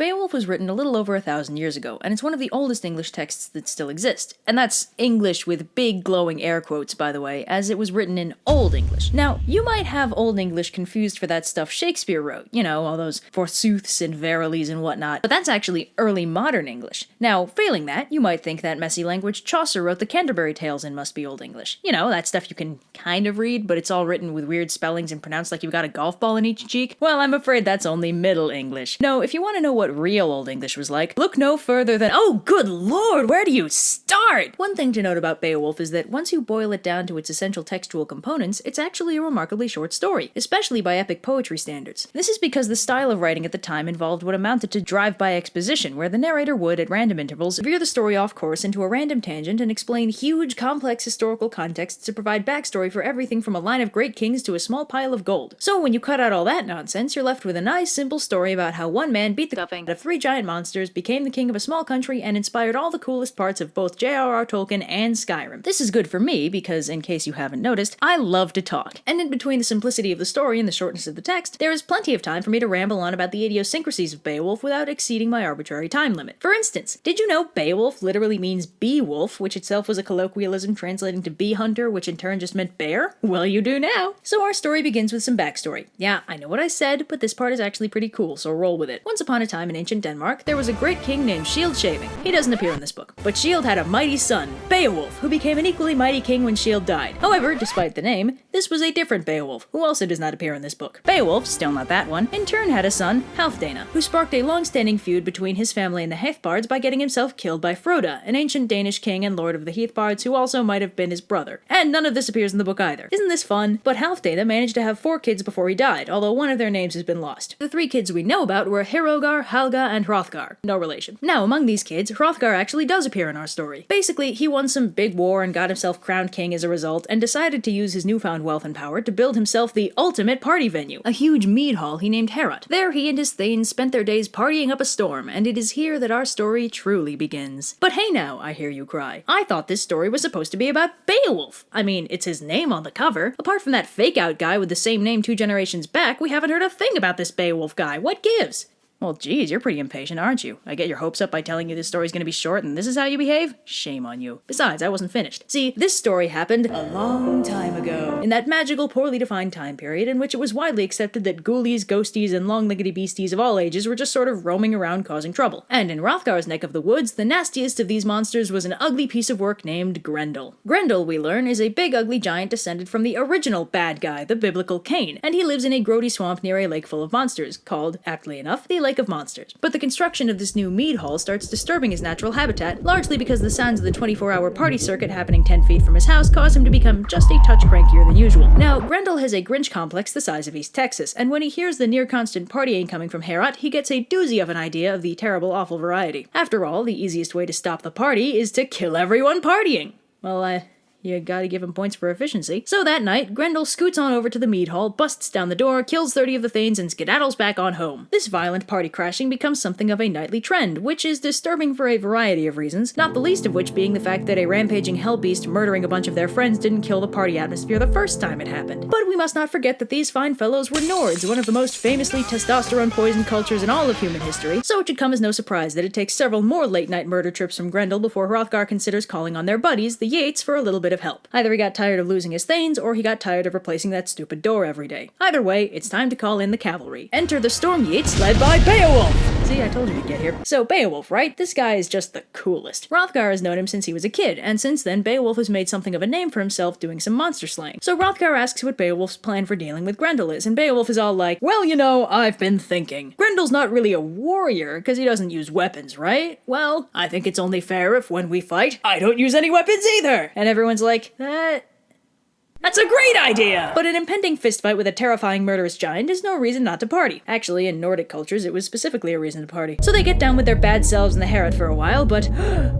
Beowulf was written a little over 1,000 years ago, and it's one of the oldest English texts that still exist. And that's English with big glowing air quotes, by the way, as it was written in Old English. Now, you might have Old English confused for that stuff Shakespeare wrote, you know, all those forsooths and verilies and whatnot, but that's actually early modern English. Now, failing that, you might think that messy language Chaucer wrote the Canterbury Tales in must be Old English. You know, that stuff you can kind of read, but it's all written with weird spellings and pronounced like you've got a golf ball in each cheek. Well, I'm afraid that's only Middle English. No, if you want to know what real Old English was like, look no further than— oh, good lord, where do you start? One thing to note about Beowulf is that once you boil it down to its essential textual components, it's actually a remarkably short story, especially by epic poetry standards. This is because the style of writing at the time involved what amounted to drive-by exposition, where the narrator would, at random intervals, veer the story off course into a random tangent and explain huge, complex historical contexts to provide backstory for everything from a line of great kings to a small pile of gold. So when you cut out all that nonsense, you're left with a nice, simple story about how one man beat the stuffing out of 3 giant monsters, became the king of a small country, and inspired all the coolest parts of both J.R.R. Tolkien and Skyrim. This is good for me because, in case you haven't noticed, I love to talk. And in between the simplicity of the story and the shortness of the text, there is plenty of time for me to ramble on about the idiosyncrasies of Beowulf without exceeding my arbitrary time limit. For instance, did you know Beowulf literally means bee-wolf, which itself was a colloquialism translating to bee hunter, which in turn just meant bear? Well, you do now. So our story begins with some backstory. Yeah, I know what I said, but this part is actually pretty cool, so roll with it. Once upon a time in ancient Denmark, there was a great king named Shield Shaving. He doesn't appear in this book, but Shield had a mighty son, Beowulf, who became an equally mighty king when Shield died. However, despite the name, this was a different Beowulf, who also does not appear in this book. Beowulf, still not that one, in turn had a son, Halfdana, who sparked a long-standing feud between his family and the Heathbards by getting himself killed by Froda, an ancient Danish king and lord of the Heathbards who also might have been his brother. And none of this appears in the book either. Isn't this fun? But Halfdana managed to have 4 kids before he died, although one of their names has been lost. The 3 kids we know about were Hrothgar, Halga, and Hrothgar. No relation. Now, among these kids, Hrothgar actually does appear in our story. Basically, he won some big war and got himself crowned king as a result, and decided to use his newfound wealth and power to build himself the ultimate party venue, a huge mead hall he named Heorot. There he and his thanes spent their days partying up a storm, and it is here that our story truly begins. But hey now, I hear you cry. I thought this story was supposed to be about Beowulf. I mean, it's his name on the cover. Apart from that fake-out guy with the same name 2 generations back, we haven't heard a thing about this Beowulf guy. What gives? Well, geez, you're pretty impatient, aren't you? I get your hopes up by telling you this story's gonna be short and this is how you behave? Shame on you. Besides, I wasn't finished. See, this story happened a long time ago, in that magical, poorly defined time period in which it was widely accepted that ghoulies, ghosties, and long-leggedy beasties of all ages were just sort of roaming around causing trouble. And in Hrothgar's neck of the woods, the nastiest of these monsters was an ugly piece of work named Grendel. Grendel, we learn, is a big ugly giant descended from the original bad guy, the biblical Cain, and he lives in a grody swamp near a lake full of monsters, called, aptly enough, the Lake of Monsters. But the construction of this new mead hall starts disturbing his natural habitat, largely because the sounds of the 24-hour party circuit happening 10 feet from his house cause him to become just a touch crankier than usual. Now, Grendel has a Grinch complex the size of East Texas, and when he hears the near-constant partying coming from Heorot, he gets a doozy of an idea of the terrible, awful variety. After all, the easiest way to stop the party is to kill everyone partying. Well, you gotta give him points for efficiency. So that night, Grendel scoots on over to the mead hall, busts down the door, kills 30 of the thanes, and skedaddles back on home. This violent party crashing becomes something of a nightly trend, which is disturbing for a variety of reasons, not the least of which being the fact that a rampaging hellbeast murdering a bunch of their friends didn't kill the party atmosphere the first time it happened. But we must not forget that these fine fellows were Nords, one of the most famously testosterone-poisoned cultures in all of human history, so it should come as no surprise that it takes several more late-night murder trips from Grendel before Hrothgar considers calling on their buddies, the Yates, for a little bit of help. Either he got tired of losing his thanes, or he got tired of replacing that stupid door every day. Either way, it's time to call in the cavalry. Enter the Storm Yates, led by Beowulf! See, I told you we'd get here. So Beowulf, right? This guy is just the coolest. Hrothgar has known him since he was a kid, and since then Beowulf has made something of a name for himself doing some monster slaying. So Hrothgar asks what Beowulf's plan for dealing with Grendel is, and Beowulf is all like, well, you know, I've been thinking. Grendel's not really a warrior, because he doesn't use weapons, right? Well, I think it's only fair if when we fight, I don't use any weapons either! And everyone's like, that's a great idea! But an impending fistfight with a terrifying murderous giant is no reason not to party. Actually, in Nordic cultures, it was specifically a reason to party. So they get down with their bad selves in the Heorot for a while, but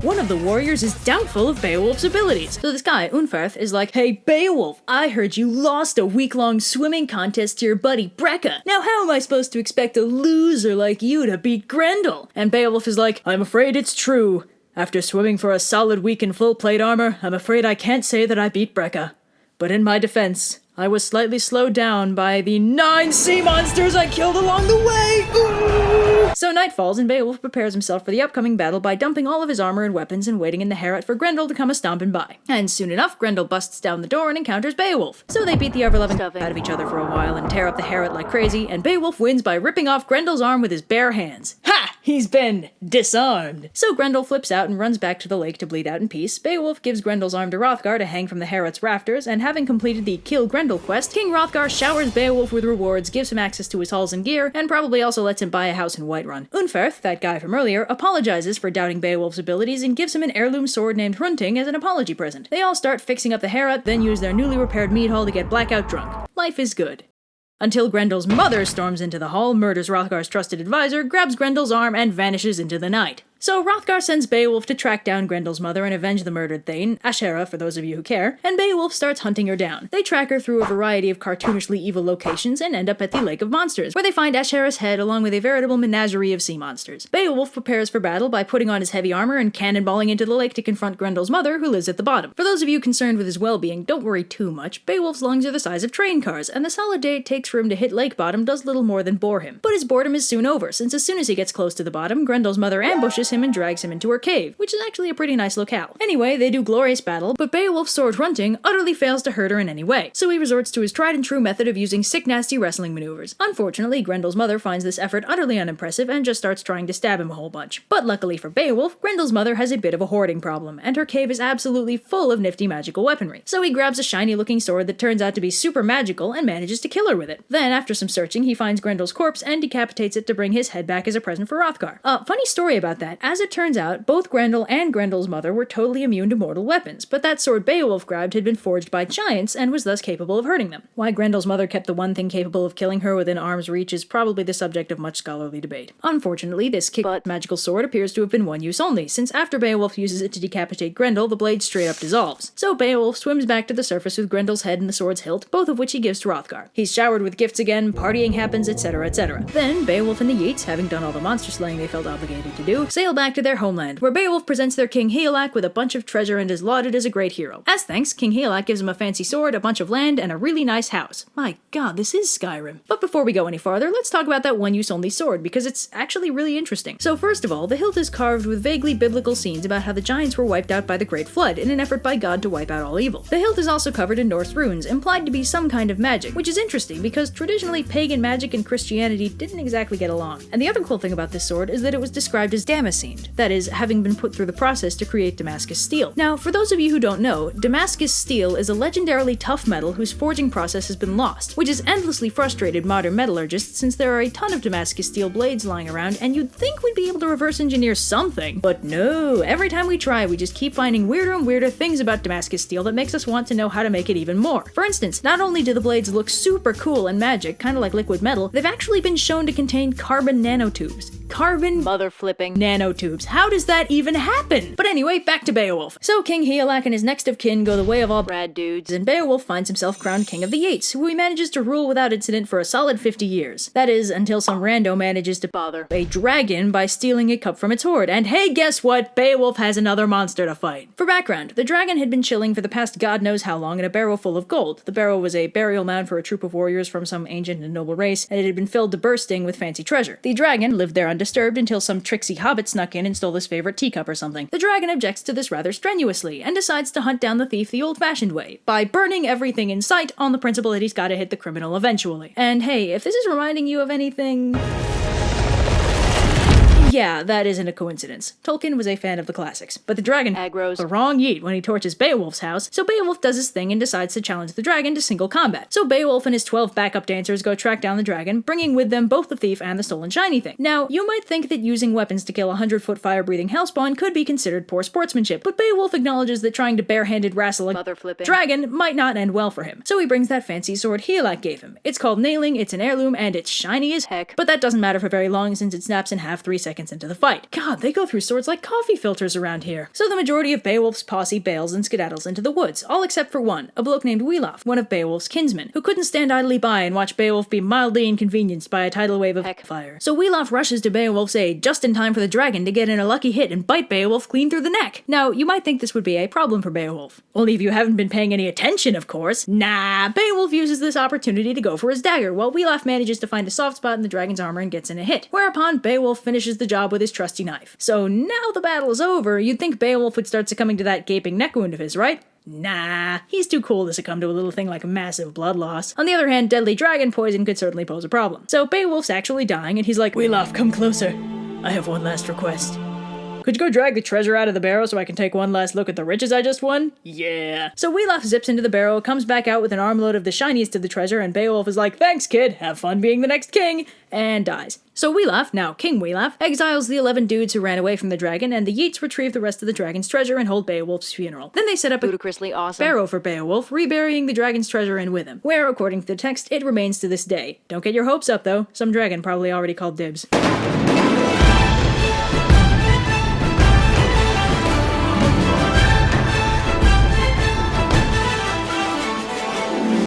one of the warriors is doubtful of Beowulf's abilities. So this guy, Unferth, is like, hey Beowulf, I heard you lost a week-long swimming contest to your buddy Brekka. Now how am I supposed to expect a loser like you to beat Grendel? And Beowulf is like, I'm afraid it's true. After swimming for a solid week in full plate armor, I'm afraid I can't say that I beat Brekka. But in my defense, I was slightly slowed down by the 9 sea monsters I killed along the way! Ooh! So night falls and Beowulf prepares himself for the upcoming battle by dumping all of his armor and weapons and waiting in the Herat for Grendel to come a-stomping by. And soon enough, Grendel busts down the door and encounters Beowulf. So they beat the ever-loving stuff out of each other for a while and tear up the Herat like crazy, and Beowulf wins by ripping off Grendel's arm with his bare hands. Ha! He's been disarmed! So Grendel flips out and runs back to the lake to bleed out in peace. Beowulf gives Grendel's arm to Hrothgar to hang from the Herat's rafters, and having completed the Kill Grendel quest, King Hrothgar showers Beowulf with rewards, gives him access to his halls and gear, and probably also lets him buy a house in Whiterun. Unferth, that guy from earlier, apologizes for doubting Beowulf's abilities and gives him an heirloom sword named Hrunting as an apology present. They all start fixing up the Herat, then use their newly repaired mead hall to get blackout drunk. Life is good. Until Grendel's mother storms into the hall, murders Hrothgar's trusted advisor, grabs Grendel's arm, and vanishes into the night. So Hrothgar sends Beowulf to track down Grendel's mother and avenge the murdered Thane, Ashera for those of you who care, and Beowulf starts hunting her down. They track her through a variety of cartoonishly evil locations and end up at the Lake of Monsters, where they find Ashera's head along with a veritable menagerie of sea monsters. Beowulf prepares for battle by putting on his heavy armor and cannonballing into the lake to confront Grendel's mother, who lives at the bottom. For those of you concerned with his well-being, don't worry too much. Beowulf's lungs are the size of train cars, and the solid day it takes for him to hit lake bottom does little more than bore him. But his boredom is soon over, since as soon as he gets close to the bottom, Grendel's mother ambushes him and drags him into her cave, which is actually a pretty nice locale. Anyway, they do glorious battle, but Beowulf's sword Hrunting utterly fails to hurt her in any way, so he resorts to his tried and true method of using sick nasty wrestling maneuvers. Unfortunately, Grendel's mother finds this effort utterly unimpressive and just starts trying to stab him a whole bunch. But luckily for Beowulf, Grendel's mother has a bit of a hoarding problem, and her cave is absolutely full of nifty magical weaponry. So he grabs a shiny looking sword that turns out to be super magical and manages to kill her with it. Then, after some searching, he finds Grendel's corpse and decapitates it to bring his head back as a present for Hrothgar. Funny story about that. As it turns out, both Grendel and Grendel's mother were totally immune to mortal weapons, but that sword Beowulf grabbed had been forged by giants and was thus capable of hurting them. Why Grendel's mother kept the one thing capable of killing her within arm's reach is probably the subject of much scholarly debate. Unfortunately, this kick-butt magical sword appears to have been one use only, since after Beowulf uses it to decapitate Grendel, the blade straight up dissolves. So Beowulf swims back to the surface with Grendel's head and the sword's hilt, both of which he gives to Hrothgar. He's showered with gifts again, partying happens, etc., etc. Then, Beowulf and the Yeats, having done all the monster slaying they felt obligated to do, sail back to their homeland, where Beowulf presents their king Higelac with a bunch of treasure and is lauded as a great hero. As thanks, King Higelac gives him a fancy sword, a bunch of land, and a really nice house. My god, this is Skyrim. But before we go any farther, let's talk about that one-use-only sword, because it's actually really interesting. So first of all, the hilt is carved with vaguely biblical scenes about how the giants were wiped out by the Great Flood in an effort by God to wipe out all evil. The hilt is also covered in Norse runes, implied to be some kind of magic, which is interesting because traditionally pagan magic and Christianity didn't exactly get along. And the other cool thing about this sword is that it was described as damascened, that is, having been put through the process to create Damascus steel. Now, for those of you who don't know, Damascus steel is a legendarily tough metal whose forging process has been lost, which has endlessly frustrated modern metallurgists since there are a ton of Damascus steel blades lying around, and you'd think we'd be able to reverse engineer something. But no, every time we try, we just keep finding weirder and weirder things about Damascus steel that makes us want to know how to make it even more. For instance, not only do the blades look super cool and magic, kind of like liquid metal, they've actually been shown to contain carbon nanotubes. Carbon mother-flipping nanotubes. How does that even happen? But anyway, back to Beowulf. So King Higelac and his next of kin go the way of all Brad dudes, and Beowulf finds himself crowned King of the Yeats, who he manages to rule without incident for a solid 50 years. That is, until some rando manages to bother a dragon by stealing a cup from its hoard. And hey, guess what? Beowulf has another monster to fight. For background, the dragon had been chilling for the past god knows how long in a barrow full of gold. The barrow was a burial mound for a troop of warriors from some ancient and noble race, and it had been filled to bursting with fancy treasure. The dragon lived there undisturbed until some tricksy hobbit snuck in and stole his favorite teacup or something. The dragon objects to this rather strenuously, and decides to hunt down the thief the old-fashioned way, by burning everything in sight on the principle that he's gotta hit the criminal eventually. And hey, if this is reminding you of anything... yeah, that isn't a coincidence. Tolkien was a fan of the classics, but the dragon aggroes the wrong yeet when he torches Beowulf's house, so Beowulf does his thing and decides to challenge the dragon to single combat. So Beowulf and his 12 backup dancers go track down the dragon, bringing with them both the thief and the stolen shiny thing. Now, you might think that using weapons to kill a 100-foot fire-breathing hellspawn could be considered poor sportsmanship, but Beowulf acknowledges that trying to barehanded wrestle a mother-flipping dragon might not end well for him. So he brings that fancy sword Higelac gave him. It's called Nailing, it's an heirloom, and it's shiny as heck, but that doesn't matter for very long since it snaps in half 3 seconds seconds into the fight. God, they go through swords like coffee filters around here. So the majority of Beowulf's posse bails and skedaddles into the woods, all except for one, a bloke named Beowulf, one of Beowulf's kinsmen, who couldn't stand idly by and watch Beowulf be mildly inconvenienced by a tidal wave of fire. So Beowulf rushes to Beowulf's aid just in time for the dragon to get in a lucky hit and bite Beowulf clean through the neck. Now, you might think this would be a problem for Beowulf. Only if you haven't been paying any attention, of course. Nah, Beowulf uses this opportunity to go for his dagger, while Beowulf manages to find a soft spot in the dragon's armor and gets in a hit. Whereupon Beowulf finishes the job with his trusty knife. So now the battle's over, you'd think Beowulf would start succumbing to that gaping neck wound of his, right? Nah, he's too cool to succumb to a little thing like massive blood loss. On the other hand, deadly dragon poison could certainly pose a problem. So Beowulf's actually dying, and he's like, Beowulf, come closer. I have one last request. Could you go drag the treasure out of the barrow so I can take one last look at the riches I just won? Yeah. So Beowulf zips into the barrow, comes back out with an armload of the shiniest of the treasure, and Beowulf is like, thanks kid, have fun being the next king, and dies. So Beowulf, now King Beowulf, exiles the 11 dudes who ran away from the dragon, and the Yeats retrieve the rest of the dragon's treasure and hold Beowulf's funeral. Then they set up a ludicrously awesome barrow for Beowulf, reburying the dragon's treasure in with him, where, according to the text, it remains to this day. Don't get your hopes up, though. Some dragon probably already called dibs.